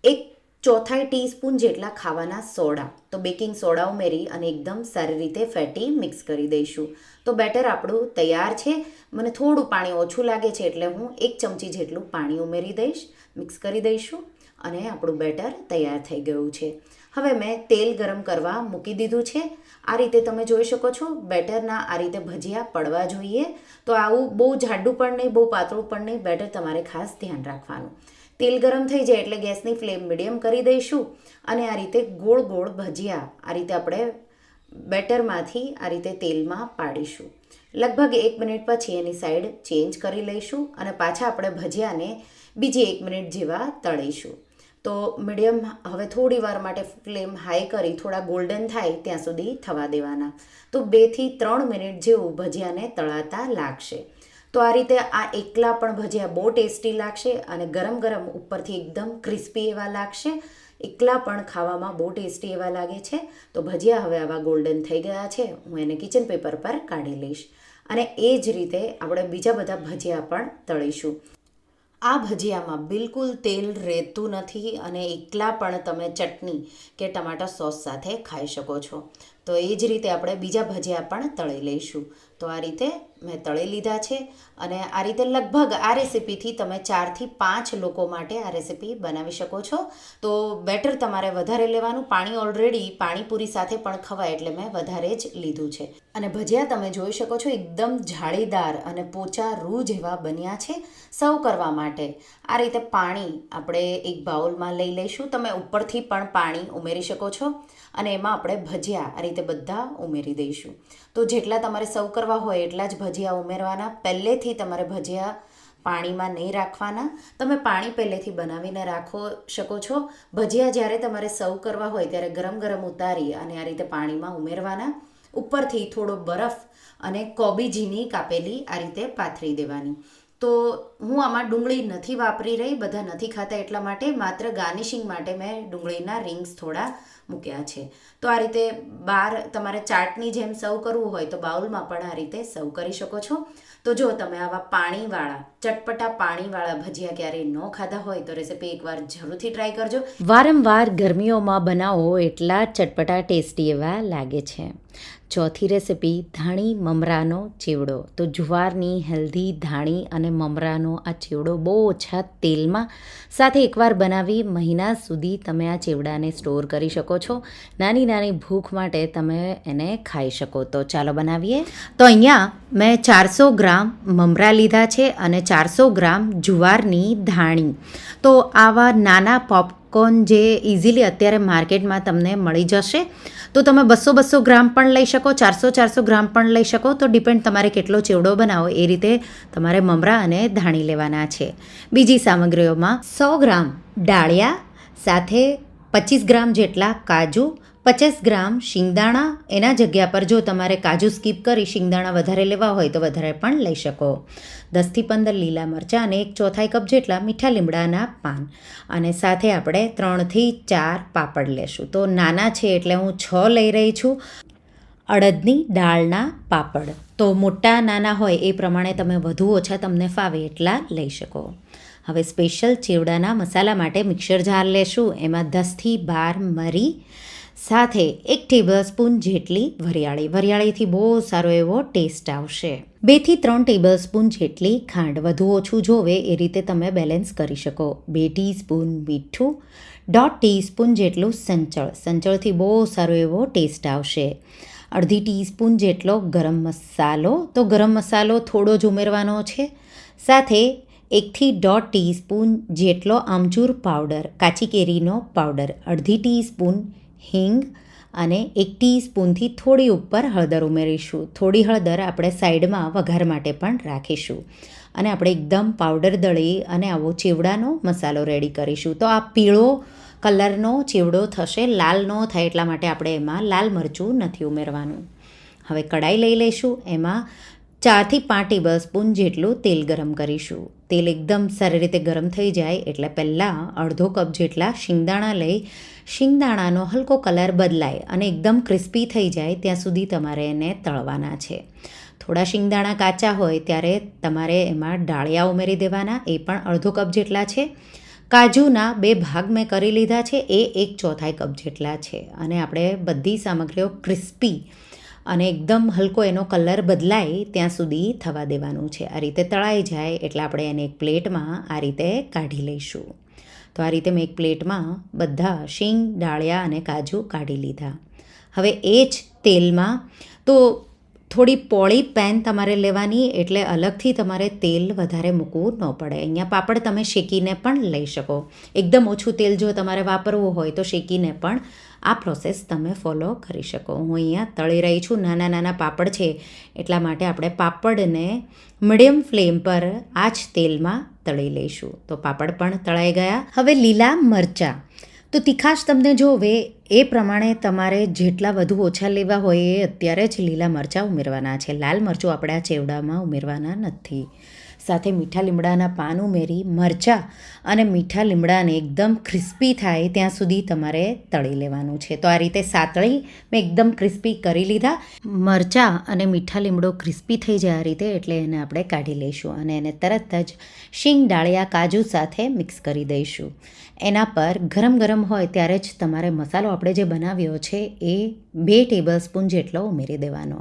1/4 ટીસ્પૂન જેટલા ખાવાના સોડા, તો બેકિંગ સોડા ઉમેરી અને એકદમ સારી રીતે ફેટી મિક્સ કરી દઈશું. તો બેટર આપણું તૈયાર છે. મને થોડું પાણી ઓછું લાગે છે એટલે હું 1 ચમચી જેટલું પાણી ઉમેરી દઈશ. મિક્સ કરી દઈશું અને આપણું બેટર તૈયાર થઈ ગયું છે. હવે મેં તેલ ગરમ કરવા મૂકી દીધું છે. આ રીતે તમે જોઈ શકો છો બેટરના આ રીતે ભજીયા પડવા જોઈએ. તો આવું બહુ જાડું પણ નહીં, બહુ પાતળું પણ નહીં. બેટર તમારે ખાસ ધ્યાન રાખવાનું. તેલ ગરમ થઈ જાય એટલે ગેસની ફ્લેમ મીડિયમ કરી દઈશું અને આ રીતે ગોળ ગોળ ભજીયા આ રીતે આપણે બેટરમાંથી આ રીતે તેલમાં પાડીશું. લગભગ 1 મિનિટ પછી એની સાઈડ ચેન્જ કરી લઈશું અને પાછા આપણે ભજીયાને બીજી 1 મિનિટ જેવા તળીશું. તો મીડિયમ હવે થોડી વાર માટે ફ્લેમ હાઈ કરી થોડા ગોલ્ડન થાય ત્યાં સુધી થવા દેવાના. તો 2 થી 3 મિનિટ જેવું ભજીયાને તળાતા લાગશે. તો આ રીતે આ એકલા પણ ભજીયા બહુ ટેસ્ટી લાગશે અને ગરમ ગરમ ઉપરથી એકદમ ક્રિસ્પી એવા લાગશે. એકલા પણ ખાવામાં બહુ ટેસ્ટી એવા લાગે છે. તો ભજીયા હવે આવા ગોલ્ડન થઈ ગયા છે. હું એને કિચન પેપર પર કાઢી લઈશ અને એ જ રીતે આપણે બીજા બધા ભજીયા પણ તળીશું. આ ભજીયામાં બિલકુલ તેલ રહેતું નથી અને એકલા પણ તમે ચટણી કે ટમાટર સોસ સાથે ખાઈ શકો છો. તો એ જ રીતે આપણે બીજા ભજીયા પણ તળી લઈશું. તો આ રીતે મેં તળી લીધા છે અને આ રીતે લગભગ આ રેસીપીથી તમે 4 થી 5 લોકો માટે આ રેસીપી બનાવી શકો છો. તો બેટર તમારે વધારે લેવાનું. પાણી ઓલરેડી પાણીપુરી સાથે પણ ખવાય એટલે મેં વધારે જ લીધું છે. અને ભજીયા તમે જોઈ શકો છો એકદમ જાળીદાર અને પોચા રૂ જેવા બન્યા છે. સર્વ કરવા માટે આ રીતે પાણી આપણે એક બાઉલમાં લઈ લઈશું. તમે ઉપરથી પણ પાણી ઉમેરી શકો છો અને એમાં આપણે ભજીયા આ રીતે બધા ઉમેરી દઈશું. તો જેટલા તમારે સર્વ કરવા હોય એટલા જ ભજીયા ઉમેરવાના. પહેલેથી તમારે ભજીયા પાણીમાં નહીં રાખવાના. તમે પાણી પહેલેથી બનાવીને રાખો શકો છો. ભજીયા જ્યારે તમારે સર્વ કરવા હોય ત્યારે ગરમ ગરમ ઉતારી અને આ રીતે પાણીમાં ઉમેરવાના. ઉપરથી થોડો બરફ અને કોબી ઝીણી કાપેલી આ રીતે પાથરી દેવાની. તો હું આમાં ડુંગળી નથી વાપરી રહી, બધા નથી ખાતા એટલા માટે માત્ર ગાર્નિશિંગ માટે મેં ડુંગળીના રિંગ્સ થોડા મૂક્યા છે. તો આ રીતે બહાર તમારે ચાટની જેમ સર્વ કરવું હોય તો બાઉલમાં પણ આ રીતે સર્વ કરી શકો છો. તો જો તમે આવા પાણીવાળા ચટપટા પાણીવાળા ભજીયા ક્યારેય ન ખાધા હોય તો રેસીપી એકવાર જરૂરથી ટ્રાય કરજો. વારંવાર ગરમીઓમાં બનાવો એટલા ચટપટા ટેસ્ટી એવા લાગે છે. ચોથી રેસીપી ધાણી મમરાનો ચેવડો. તો જુવારની હેલ્ધી ધાણી અને મમરાનો આ ચેવડો બહુ ઓછા તેલમાં સાથે એકવાર બનાવી મહિના સુધી તમે આ ચેવડાને સ્ટોર કરી શકો છો. નાની નાની ભૂખ માટે તમે એને ખાઈ શકો. તો ચાલો બનાવીએ. તો અહીંયા મેં 400 ગ્રામ મમરા લીધા છે અને 400 ગ્રામ જુવારની ધાણી. તો આવા નાના પોપકોર્ન જે ઇઝીલી અત્યારે માર્કેટમાં તમને મળી જશે. તો તમે 200 ગ્રામ પણ લઈ શકો, 400 ગ્રામ પણ લઈ શકો. તો ડિપેન્ડ તમારે કેટલો ચેવડો બનાવો એ રીતે તમારે મમરા અને ધાણી લેવાના છે. બીજી સામગ્રીઓમાં 100 ગ્રામ ડાળિયા સાથે 25 ગ્રામ જેટલા કાજુ, 50 ગ્રામ શિંગદાણા. એના જગ્યા પર જો તમારે કાજુ સ્કીપ કરી શિંગદાણા વધારે લેવા હોય તો વધારે પણ લઈ શકો. 10 થી 15 લીલા મરચાં અને 1/4 કપ જેટલા મીઠા લીમડાના પાન. અને સાથે આપણે 3 થી 4 પાપડ લેશું. તો નાના છે એટલે હું 6 લઈ રહી છું. અડદની દાળના પાપડ. તો મોટા નાના હોય એ પ્રમાણે તમે વધુ ઓછા તમને ફાવે એટલા લઈ શકો. હવે સ્પેશિયલ ચેવડાના મસાલા માટે મિક્સર જાર લેશું. એમાં 10 થી 12 મરી સાથે 1 ટેબલસ્પૂન જેટલી વરિયાળી. વરિયાળીથી બહુ સારો એવો ટેસ્ટ આવશે. 2 થી 3 ટેબલસ્પૂન જેટલી ખાંડ. વધુ ઓછું જોવે એ રીતે તમે બેલેન્સ કરી શકો. 2 ટીસ્પૂન મીઠું, 1/2 ટીસ્પૂન જેટલું સંચળ. સંચળથી બહુ સારો એવો ટેસ્ટ આવશે. 1/2 ટીસ્પૂન જેટલો ગરમ મસાલો. તો ગરમ મસાલો થોડો જ ઉમેરવાનો છે. સાથે 1 થી 1.5 ટીસ્પૂન જેટલો આમચૂર પાવડર, કાચી કેરીનો પાવડર. 1/2 ટીસ્પૂન હિંગ અને 1 ટીસ્પૂનથી થોડી ઉપર હળદર ઉમેરીશું. થોડી હળદર આપણે સાઈડમાં વઘાર માટે પણ રાખીશું. અને આપણે એકદમ પાવડર દળી અને આવો ચેવડાનો મસાલો રેડી કરીશું. તો આ પીળો કલરનો ચેવડો થશે, લાલ ન થાય એટલા માટે આપણે એમાં લાલ મરચું નથી ઉમેરવાનું. હવે કડાઈ લઈ લઈશું. એમાં 4 થી 5 ટેબલસ્પૂન જેટલું તેલ ગરમ કરીશું. તેલ એકદમ સારી રીતે ગરમ થઈ જાય એટલે પહેલાં 1/2 કપ જેટલા શિંગદાણા લઈ શિંગદાણાનો હલકો કલર બદલાય અને એકદમ ક્રિસ્પી થઈ જાય ત્યાં સુધી તમારે એને તળવાના છે. થોડા શિંગદાણા કાચા હોય ત્યારે તમારે એમાં ડાળિયા ઉમેરી દેવાના. એ પણ 1/2 કપ જેટલા છે. કાજુના 2 ભાગ મેં કરી લીધા છે, એ 1/4 કપ જેટલા છે. અને આપણે બધી સામગ્રીઓ ક્રિસ્પી અને એકદમ હલકો એનો કલર બદલાય ત્યાં સુધી થવા દેવાનું છે. આ રીતે તળાઈ જાય એટલે આપણે એને એક પ્લેટમાં આ રીતે કાઢી લઈશું. તો આ રીતે મેં એક પ્લેટમાં બધા શીંગ, ડાળિયા અને કાજુ કાઢી લીધા. હવે એ જ તેલમાં તો થોડી પોળી પેન તમારે લેવાની, એટલે અલગથી તમારે તેલ વધારે મૂકવું ન પડે. અહીંયા પાપડ તમે શેકીને પણ લઈ શકો. એકદમ ઓછું તેલ જો તમારે વાપરવું હોય તો શેકીને પણ આ પ્રોસેસ તમે ફોલો કરી શકો. હું અહીંયા તળી રહી છું. નાના નાના પાપડ છે એટલા માટે આપણે પાપડને મીડિયમ ફ્લેમ પર આ જ તેલમાં તળી લઈશું. તો પાપડ પણ તળાઈ ગયા. હવે લીલા મરચાં. તો તીખાશ તમને જોવે એ પ્રમાણે તમારે જેટલા વધુ ઓછા લેવા હોય એ અત્યારે જ લીલા મરચાં ઉમેરવાના છે. લાલ મરચું આપણે આ ચેવડામાં ઉમેરવાના નથી. સાથે મીઠા લીમડાના પાન ઉમેરી મરચાં અને મીઠા લીમડાને એકદમ ક્રિસ્પી થાય ત્યાં સુધી તમારે તળી લેવાનું છે. તો આ રીતે સાતળી મેં એકદમ ક્રિસ્પી કરી લીધા. મરચાં અને મીઠા લીમડો ક્રિસ્પી થઈ જાય આ રીતે, એટલે એને આપણે કાઢી લઈશું અને એને તરત જ શીંગ ડાળિયા કાજુ સાથે મિક્સ કરી દઈશું. એના પર ગરમ ગરમ હોય ત્યારે જ તમારે મસાલો આપણે જે બનાવ્યો છે એ 2 ટેબલસ્પૂન જેટલો ઉમેરી દેવાનો.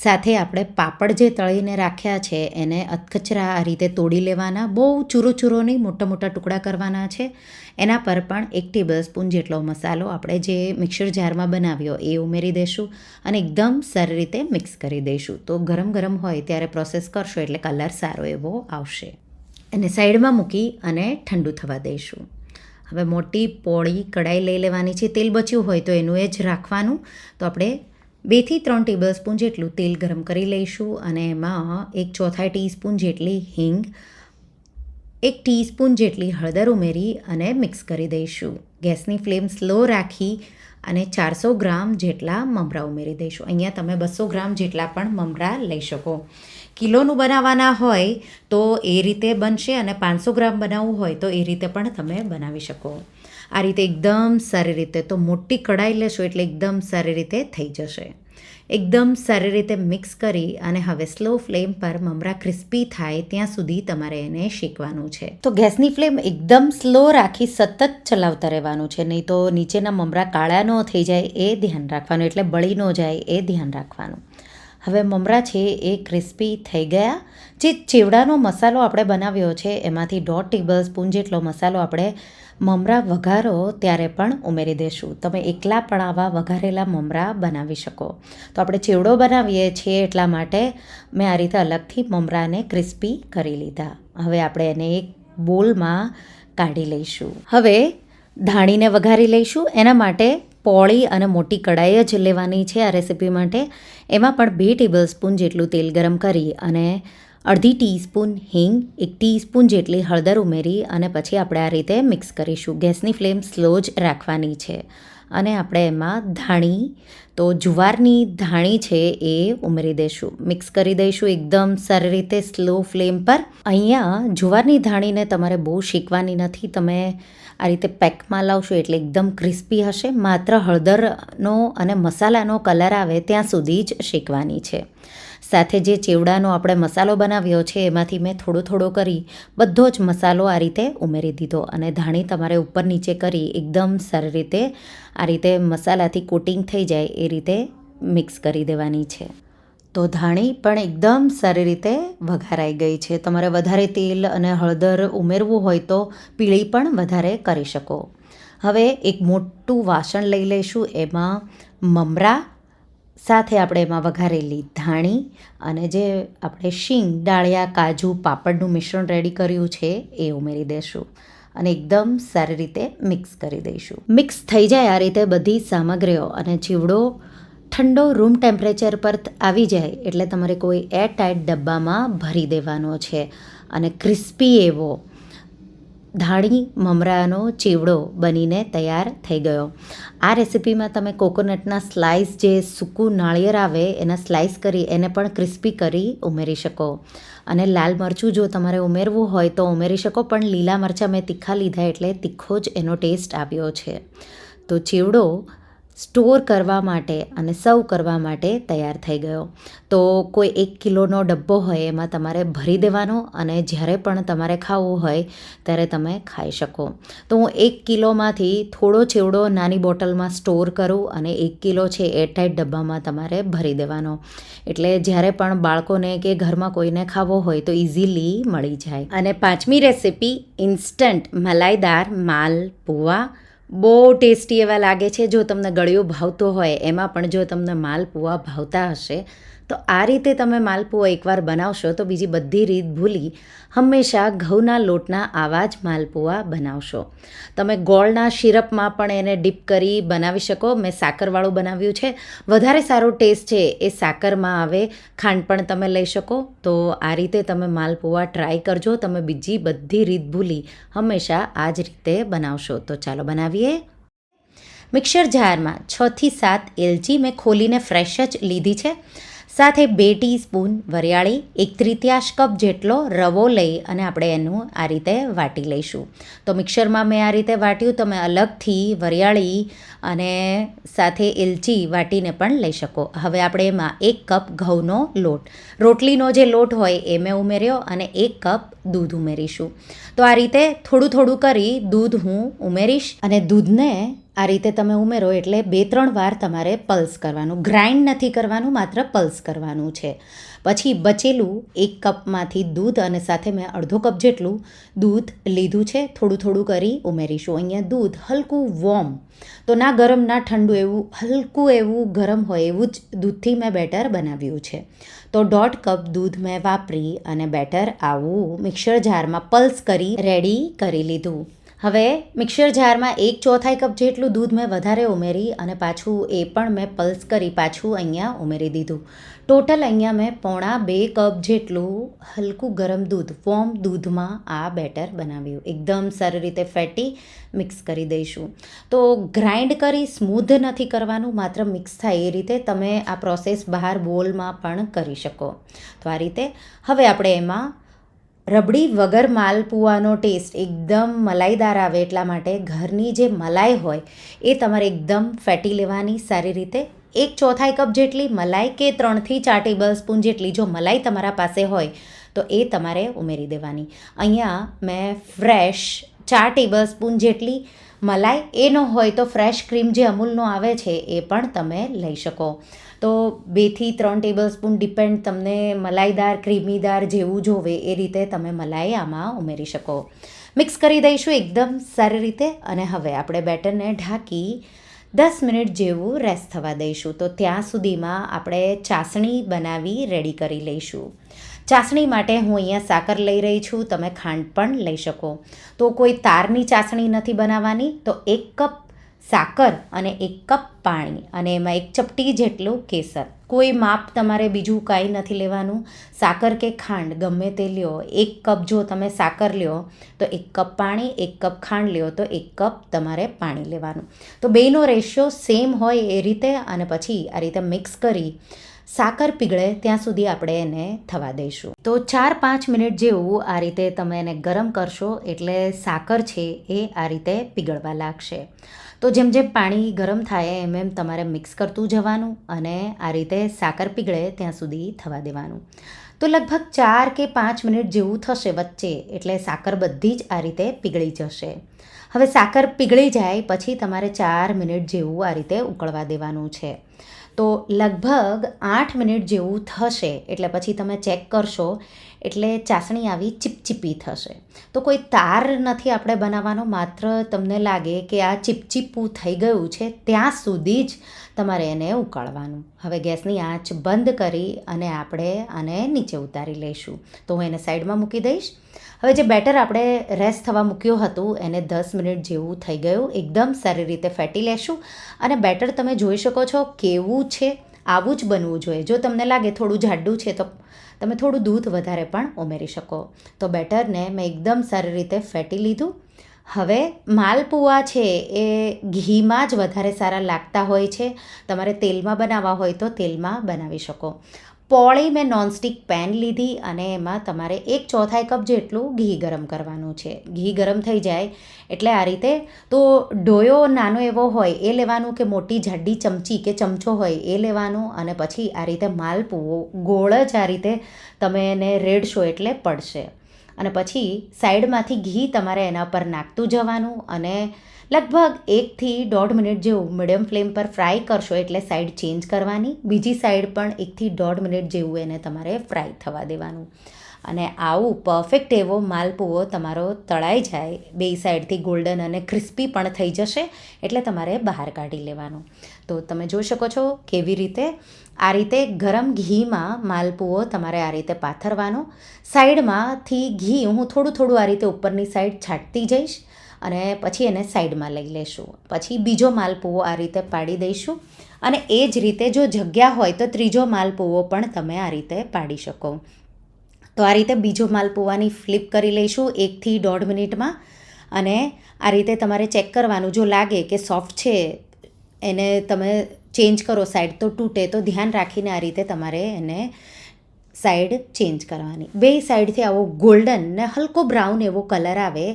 સાથે આપણે પાપડ જે તળીને રાખ્યા છે એને અધકચરા આ રીતે તોડી લેવાના. બહુ ચૂરો નહીં, મોટા મોટા ટુકડા કરવાના છે. એના પર પણ 1 ટેબલસ્પૂન જેટલો મસાલો આપણે જે મિક્સર જારમાં બનાવ્યો એ ઉમેરી દઈશું અને એકદમ સારી રીતે મિક્સ કરી દઈશું. તો ગરમ ગરમ હોય ત્યારે પ્રોસેસ કરશો એટલે કલર સારો એવો આવશે. એને સાઈડમાં મૂકી અને ઠંડુ થવા દઈશું. હવે મોટી પોળી કઢાઈ લઈ લેવાની છે. તેલ બચ્યું હોય તો એનું એ જ રાખવાનું. તો આપણે 2 થી 3 ટેબલસ્પૂન જેટલું તેલ ગરમ કરી લઈશું અને એમાં 1/4 ટીસ્પૂન જેટલી હિંગ, 1 ટીસ્પૂન જેટલી હળદર ઉમેરી અને મિક્સ કરી દઈશું. ગેસની ફ્લેમ સ્લો રાખી અને 400 ગ્રામ જેટલા મમરા ઉમેરી દઈશું. અહીંયા તમે 200 ગ્રામ જેટલા પણ મમરા લઈ શકો. કિલોનું બનાવવાના હોય તો એ રીતે બનશે અને 500 ગ્રામ બનાવવું હોય તો એ રીતે પણ તમે બનાવી શકો. આ રીતે એકદમ સારી રીતે, તો મોટી કઢાઈ લેશો એટલે એકદમ સારી રીતે થઈ જશે. એકદમ સારી રીતે મિક્સ કરી અને હવે સ્લો ફ્લેમ પર મમરા ક્રિસ્પી થાય ત્યાં સુધી તમારે એને શેકવાનું છે. તો ગેસની ફ્લેમ એકદમ સ્લો રાખી સતત ચલાવતા રહેવાનું છે, નહીં તો નીચેના મમરા કાળા ન થઈ જાય એ ધ્યાન રાખવાનું, એટલે બળી ન જાય એ ધ્યાન રાખવાનું. હવે મમરા છે એ ક્રિસ્પી થઈ ગયા. જે ચેવડાનો મસાલો આપણે બનાવ્યો છે એમાંથી 1.5 ટેબલસ્પૂન જેટલો મસાલો આપણે મમરા વઘારો ત્યારે પણ ઉમેરી દઈશું. તમે એકલા પણ આવા વઘારેલા મમરા બનાવી શકો. તો આપણે ચેવડો બનાવીએ છીએ એટલા માટે મેં આ રીતે અલગથી મમરાને ક્રિસ્પી કરી લીધા. હવે આપણે એને એક બોલમાં કાઢી લઈશું. હવે ધાણીને વઘારી લઈશું. એના માટે પોળી અને મોટી કઢાઈ જ લેવાની છે આ રેસીપી માટે. એમાં પણ 2 ટેબલસ્પૂન જેટલું તેલ ગરમ કરી અને 1/2 ટીસ્પૂન હિંગ, 1 ટીસ્પૂન જેટલી હળદર ઉમેરી અને પછી આપણે આ રીતે મિક્સ કરીશું. ગેસની ફ્લેમ સ્લો જ રાખવાની છે. અને આપણે એમાં ધાણી, તો જુવારની ધાણી છે એ ઉમેરી દઈશું. મિક્સ કરી દઈશું એકદમ સારી રીતે સ્લો ફ્લેમ પર. અહીંયા જુવારની ધાણીને તમારે બહુ શેકવાની નથી. તમે આ રીતે પેકમાં લાવશો એટલે એકદમ ક્રિસ્પી હશે. માત્ર હળદરનો અને મસાલાનો કલર આવે ત્યાં સુધી જ શેકવાની છે. સાથે જે ચેવડાનો આપણે મસાલો બનાવ્યો છે એમાંથી મેં થોડો કરી બધો જ મસાલો આ રીતે ઉમેરી દીધો અને ધાણી તમારે ઉપર નીચે કરી એકદમ સારી રીતે આ રીતે મસાલાથી કોટિંગ થઈ જાય એ રીતે મિક્સ કરી દેવાની છે. તો ધાણી પણ એકદમ સારી રીતે વઘારાઈ ગઈ છે. તમારે વધારે તેલ અને હળદર ઉમેરવું હોય તો પીળી પણ વધારે કરી શકો. હવે એક મોટું વાસણ લઈ લઈશું. એમાં મમરા સાથે આપણે એમાં વઘારેલી ધાણી અને જે આપણે શીંગ, ડાળિયા, કાજુ, પાપડનું મિશ્રણ રેડી કર્યું છે એ ઉમેરી દઈશું અને એકદમ સારી રીતે મિક્સ કરી દઈશું. મિક્સ થઈ જાય આ રીતે બધી સામગ્રીઓ અને ચેવડો ઠંડો રૂમ ટેમ્પરેચર પર આવી જાય એટલે તમારે કોઈ એરટાઇટ ડબ્બામાં ભરી દેવાનો છે અને ક્રિસ્પી એવો ધાણી મમરાનો ચેવડો બનીને તૈયાર થઈ ગયો. આ રેસીપીમાં તમે કોકોનટના સ્લાઇસ, જે સૂકું નાળિયેર આવે એના સ્લાઇસ કરી એને પણ ક્રિસ્પી કરી ઉમેરી શકો. અને લાલ મરચું જો તમારે ઉમેરવું હોય તો ઉમેરી શકો, પણ લીલા મરચાં મેં તીખા લીધા એટલે તીખો જ એનો ટેસ્ટ આવ્યો છે. તો ચેવડો સ્ટોર કરવા માટે અને સર્વ કરવા માટે તૈયાર થઈ ગયો. તો કોઈ 1 કિલોનો ડબ્બો હોય એમાં તમારે ભરી દેવાનો અને જ્યારે પણ તમારે ખાવું હોય ત્યારે તમે ખાઈ શકો. તો હું 1 કિલોમાંથી થોડો ચેવડો નાની બોટલમાં સ્ટોર કરું અને 1 કિલો છે એરટાઇટ ડબ્બામાં તમારે ભરી દેવાનો, એટલે જ્યારે પણ બાળકોને કે ઘરમાં કોઈને ખાવો હોય તો ઇઝીલી મળી જાય. અને 5મી રેસીપી ઇન્સ્ટન્ટ મલાઈદાર માલપુઆ. બહુ ટેસ્ટી એવા લાગે છે. જો તમને ગળ્યું ભાવતો હોય એમાં પણ જો તમને માલપુઆ ભાવતા હશે તો આ રીતે તમે માલપુઓ એકવાર બનાવશો તો બીજી બધી રીત ભૂલી હંમેશા ઘઉંના લોટના આવા જ માલપુઆ બનાવશો. તમે ગોળના શિરપમાં પણ એને ડીપ કરી બનાવી શકો. મેં સાકરવાળું બનાવ્યું છે. વધારે સારો ટેસ્ટ છે એ સાકરમાં આવે. ખાંડ પણ તમે લઈ શકો. તો આ રીતે તમે માલપુઆ ટ્રાય કરજો. તમે બીજી બધી રીત ભૂલી હંમેશા આ જ રીતે બનાવશો. તો ચાલો બનાવીએ. મિક્સર જારમાં 6 થી 7 એલચી મેં ખોલીને ફ્રેશ જ લીધી છે. સાથે 2 ટીસ્પૂન વરિયાળી, 1/3 કપ જેટલો રવો લઈ અને આપણે એનું આ રીતે વાટી લઈશું. તો મિક્સરમાં મેં આ રીતે વાટ્યું. તમે અલગથી વરિયાળી અને સાથે એલચી વાટીને પણ લઈ શકો. હવે આપણે એમાં 1 કપ ઘઉંનો લોટ, રોટલીનો જે લોટ હોય એ મેં ઉમેર્યો અને 1 કપ દૂધ ઉમેરીશું. તો આ રીતે થોડું થોડું કરી દૂધ હું ઉમેરીશ અને દૂધને આ રીતે તમે ઉમેરો એટલે 2-3 વાર તમારે પલ્સ કરવાનું. ગ્રાઇન્ડ નથી કરવાનું, માત્ર પલ્સ કરવાનું છે. પછી બચેલું 1 કપમાંથી દૂધ અને સાથે મેં અડધો કપ જેટલું દૂધ લીધું છે. થોડું થોડું કરી ઉમેરીશું. અહીંયા દૂધ હલકું વોર્મ, તો ના ગરમ ના ઠંડુ, એવું હલકું એવું ગરમ હોય એવું જ દૂધથી મેં બેટર બનાવ્યું છે. તો 1.5 કપ દૂધ મેં વાપરી અને બેટર આવું મિક્સર જારમાં પલ્સ કરી રેડી કરી લીધું. હવે મિક્સર જારમાં 1/4 કપ જેટલું દૂધ મેં વધારે ઉમેરી અને પાછું એ પણ મેં પલ્સ કરી પાછું અહીંયા ઉમેરી દીધું. ટોટલ અહીંયા મેં 1.25 કપ જેટલું હલકું ગરમ દૂધ, વોર્મ દૂધમાં આ બેટર બનાવ્યું. એકદમ સારી રીતે ફેટી મિક્સ કરી દઈશું. તો ગ્રાઇન્ડ કરી સ્મૂધ નથી કરવાનું, માત્ર મિક્સ થાય એ રીતે તમે આ પ્રોસેસ બહાર બોલમાં પણ કરી શકો. તો આ રીતે હવે આપણે એમાં રબડી વગર માલપુઆનો ટેસ્ટ એકદમ મલાઈદાર આવે એટલા માટે ઘરની જે મલાઈ હોય એ તમારે એકદમ ફેટી લેવાની સારી રીતે. 1/4 કપ જેટલી મલાઈ કે 3 થી 4 ટેબલસ્પૂન જેટલી જો મલાઈ તમારા પાસે હોય તો એ તમારે ઉમેરી દેવાની. અહીંયા મેં ફ્રેશ 4 ટેબલસ્પૂન જેટલી મલાઈ, એ ન હોય તો ફ્રેશ ક્રીમ જે અમૂલનો આવે છે એ પણ તમે લઈ શકો. તો 2 થી 3 ટેબલસ્પૂન ડિપેન્ડ, તમને મલાઈદાર ક્રીમીદાર જેવું જોવે એ રીતે તમે મલાઈ આમાં ઉમેરી શકો. મિક્સ કરી દઈશું એકદમ સારી રીતે અને હવે આપણે બેટરને ઢાંકી 10 મિનિટ જેવું રેસ્ટ થવા દઈશું. તો ત્યાં સુધીમાં આપણે ચાસણી બનાવી રેડી કરી લઈશું. ચાસણી માટે હું અહીંયા સાકર લઈ રહી છું. તમે ખાંડ પણ લઈ શકો. તો કોઈ તારની ચાસણી નથી બનાવવાની. તો 1 કપ સાકર અને 1 કપ પાણી અને એમાં 1 ચપટી જેટલું કેસર. કોઈ માપ તમારે બીજું કાંઈ નથી લેવાનું. સાકર કે ખાંડ ગમે તે લ્યો. 1 કપ જો તમે સાકર લ્યો તો 1 કપ પાણી, 1 કપ ખાંડ લ્યો તો 1 કપ તમારે પાણી લેવાનું. તો બેનો રેશિયો સેમ હોય એ રીતે અને પછી આ રીતે મિક્સ કરી સાકર પીગળે ત્યાં સુધી આપણે એને થવા દઈશું. તો 4-5 મિનિટ જેવું આ રીતે તમે એને ગરમ કરશો એટલે સાકર છે એ આ રીતે પીગળવા લાગશે. તો જેમ જેમ પાણી ગરમ થાય એમ તમારે મિક્સ કરતું જવાનું અને આ રીતે સાકર પીગળે ત્યાં સુધી થવા દેવાનું. તો લગભગ 4 કે 5 મિનિટ જેવું થશે વચ્ચે એટલે સાકર બધી જ આ રીતે પીગળી જશે. હવે સાકર પીગળી જાય પછી તમારે 4 મિનિટ જેવું આ રીતે ઉકળવા દેવાનું છે. તો લગભગ 8 મિનિટ જેવું થશે એટલે પછી તમે ચેક કરશો એટલે ચાસણી આવી ચીપચીપી થશે. તો કોઈ તાર નથી આપણે બનાવવાનો, માત્ર તમને લાગે કે આ ચીપચીપું થઈ ગયું છે ત્યાં સુધી જ તમારે એને ઉકાળવાનું. હવે ગેસની આંચ બંધ કરી અને આપણે આને નીચે ઉતારી લઈશું. તો હું એને સાઈડમાં મૂકી દઈશ. હવે જે બેટર આપણે રેસ્ટ થવા મૂક્યું હતું એને 10 મિનિટ જેવું થઈ ગયું. એકદમ સારી રીતે ફેટી લેશું અને બેટર તમે જોઈ શકો છો કેવું છે. આવું જ બનવું જોઈએ. જો તમને લાગે થોડું જાડું છે તો તમે થોડું દૂધ વધારે પણ ઉમેરી શકો. તો બેટરને મેં એકદમ સારી રીતે ફેટી લીધું. હવે માલપુઆ છે એ ઘીમાં જ વધારે સારા લાગતા હોય છે. તમારે તેલમાં બનાવવા હોય તો તેલમાં બનાવી શકો. પોળી મેં નોનસ્ટિક પેન લીધી અને એમાં તમારે 1/4 કપ જેટલું ઘી ગરમ કરવાનું છે. ઘી ગરમ થઈ જાય એટલે આ રીતે, તો ડોયો નાનો એવો હોય એ લેવાનું કે મોટી જાડી ચમચી કે ચમચો હોય એ લેવાનું અને પછી આ રીતે માલપુઓ ગોળ જ આ રીતે તમે એને રેડશો એટલે પડશે. અને પછી સાઈડમાંથી ઘી તમારે એના પર નાખતું જવાનું અને લગભગ 1 થી 1.5 મિનિટ જેવું મીડિયમ ફ્લેમ પર ફ્રાય કરશો એટલે સાઈડ ચેન્જ કરવાની. બીજી સાઈડ પણ 1 થી 1.5 મિનિટ જેવું એને તમારે ફ્રાય થવા દેવાનું. અને આવું પરફેક્ટ એવો માલપુઓ તમારો તળાઈ જાય, બે સાઈડથી ગોલ્ડન અને ક્રિસ્પી પણ થઈ જશે, એટલે તમારે બહાર કાઢી લેવાનું. તો તમે જોઈ શકો છો કેવી રીતે આ રીતે ગરમ ઘીમાં માલપુઓ તમારે આ રીતે પાથરવાનો. સાઈડમાંથી ઘી હું થોડું આ રીતે ઉપરની સાઈડ છાંટતી જઈશ અને પછી એને સાઈડમાં લઈ લઈશું. પછી બીજો માલપુઓ આ રીતે પાડી દઈશું અને એ જ રીતે જો જગ્યા હોય તો ત્રીજો માલપુઓ પણ તમે આ રીતે પાડી શકો. તો આ રીતે બીજો માલપુવાની ફ્લિપ કરી લઈશું 1 થી 1.5 મિનિટમાં. અને આ રીતે તમારે ચેક કરવાનું, જો લાગે કે સોફ્ટ છે એને તમે ચેન્જ કરો સાઈડ તો તૂટે, તો ધ્યાન રાખીને આ રીતે તમારે એને સાઈડ ચેન્જ કરવાની. બે સાઈડથી આવો ગોલ્ડન ને હલકો બ્રાઉન એવો કલર આવે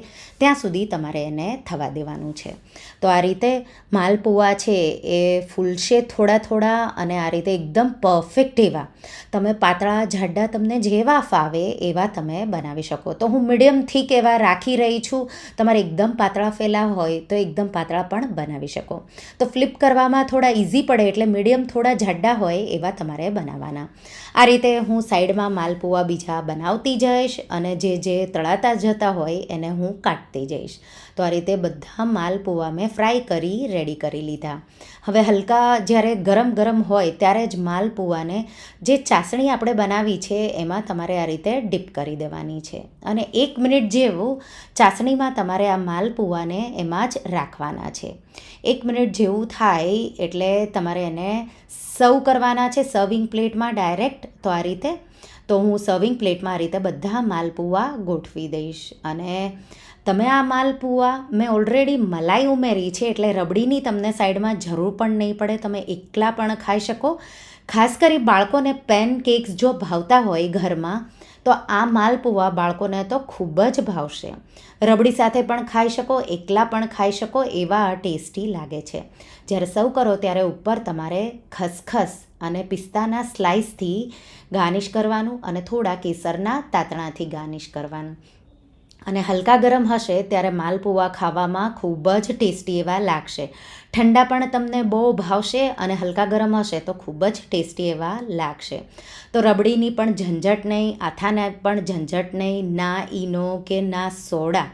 ત્યાં સુધી તમારે એને થવા દેવાનું છે. તો આ રીતે માલપુઆ છે એ ફૂલશે થોડા અને આ રીતે એકદમ પરફેક્ટ એવા તમે પાતળા જાડા તમને જેવા ફાવે એવા તમે બનાવી શકો. તો હું મીડિયમ થીક એવા રાખી રહી છું. તમારે એકદમ પાતળા ફેલા હોય તો એકદમ પાતળા પણ બનાવી શકો. તો ફ્લિપ કરવામાં થોડા ઇઝી પડે એટલે મીડિયમ થોડા જાડા હોય એવા તમારે બનાવવાના. આ રીતે હું સાઈડમાં માલપુઆ બીજા બનાવતી જઈશ અને જે તળાતા જતા હોય એને હું કાઢતી જઈશ. તો આ રીતે બધા માલપુઆ મેં ફ્રાય કરી રેડી કરી લીધા. હવે હલકા જ્યારે ગરમ હોય ત્યારે જ માલપુઆને જે ચાસણી આપણે બનાવી છે એમાં તમારે આ રીતે ડીપ કરી દેવાની છે અને 1 મિનિટ જેવું ચાસણીમાં તમારે આ માલપુઆને એમાં જ રાખવાના છે. 1 મિનિટ જેવું થાય એટલે તમારે એને સર્વ કરવાના છે સર્વિંગ પ્લેટમાં ડાયરેક્ટ. તો આ રીતે તો હું સર્વિંગ પ્લેટમાં આ રીતે બધા માલપુઆ ગોઠવી દઈશ. અને તમે આ માલપુઆ મેં ઓલરેડી મલાઈ ઉમેરી છે એટલે રબડીની તમને સાઈડમાં જરૂર પણ નહીં પડે, તમે એકલા પણ ખાઈ શકો. ખાસ કરી બાળકોને પેનકેક્સ જો ભાવતા હોય ઘરમાં તો આ માલપુઆ બાળકોને તો ખૂબ જ ભાવશે. રબડી સાથે પણ ખાઈ શકો, એકલા પણ ખાઈ શકો, એવા ટેસ્ટી લાગે છે. જ્યારે સર્વ કરો ત્યારે ઉપર તમારે ખસખસ અને પિસ્તાના સ્લાઇસથી ગાર્નિશ કરવાનું અને થોડા કેસરના તાતણાથી ગાર્નિશ કરવાનું. અને હલકા ગરમ હશે ત્યારે માલપુઆ ખાવામાં ખૂબ જ ટેસ્ટી એવા લાગશે. ઠંડા પણ તમને બહુ ભાવશે અને હલકા ગરમ હશે તો ખૂબ જ ટેસ્ટી એવા લાગશે. તો રબડીની પણ ઝંઝટ નહીં, આથાને પણ ઝંઝટ નહીં, ના ઈનો કે ના સોડા.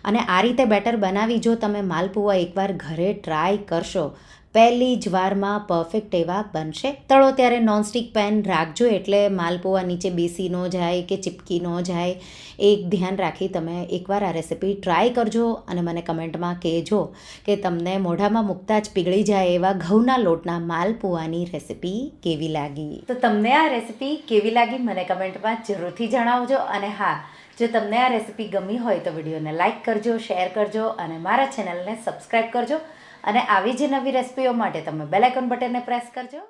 અને આ રીતે બેટર બનાવી જો તમે માલપુઆ એકવાર ઘરે ટ્રાય કરશો, પહેલી જ વારમાં પરફેક્ટ એવા બનશે. તળો ત્યારે નોનસ્ટિક પેન રાખજો એટલે માલપુઆ નીચે બેસી ન જાય કે ચીપકી ન જાય. એક ધ્યાન રાખી તમે એકવાર આ રેસિપી ટ્રાય કરજો અને મને કમેન્ટમાં કહેજો કે તમને મોઢામાં મૂકતા જ પીગળી જાય એવા ઘઉંના લોટના માલપુઆની રેસિપી કેવી લાગી. તો તમને આ રેસિપી કેવી લાગી મને કમેન્ટમાં જરૂરથી જણાવજો. અને હા, જો તમને આ રેસિપી ગમી હોય તો વિડીયોને લાઇક કરજો, શેર કરજો અને મારા ચેનલને સબસ્ક્રાઈબ કરજો. અને આવી જ નવી રેસિપીઓ માટે તમે બેલ આઇકોન બટનને પ્રેસ કરજો.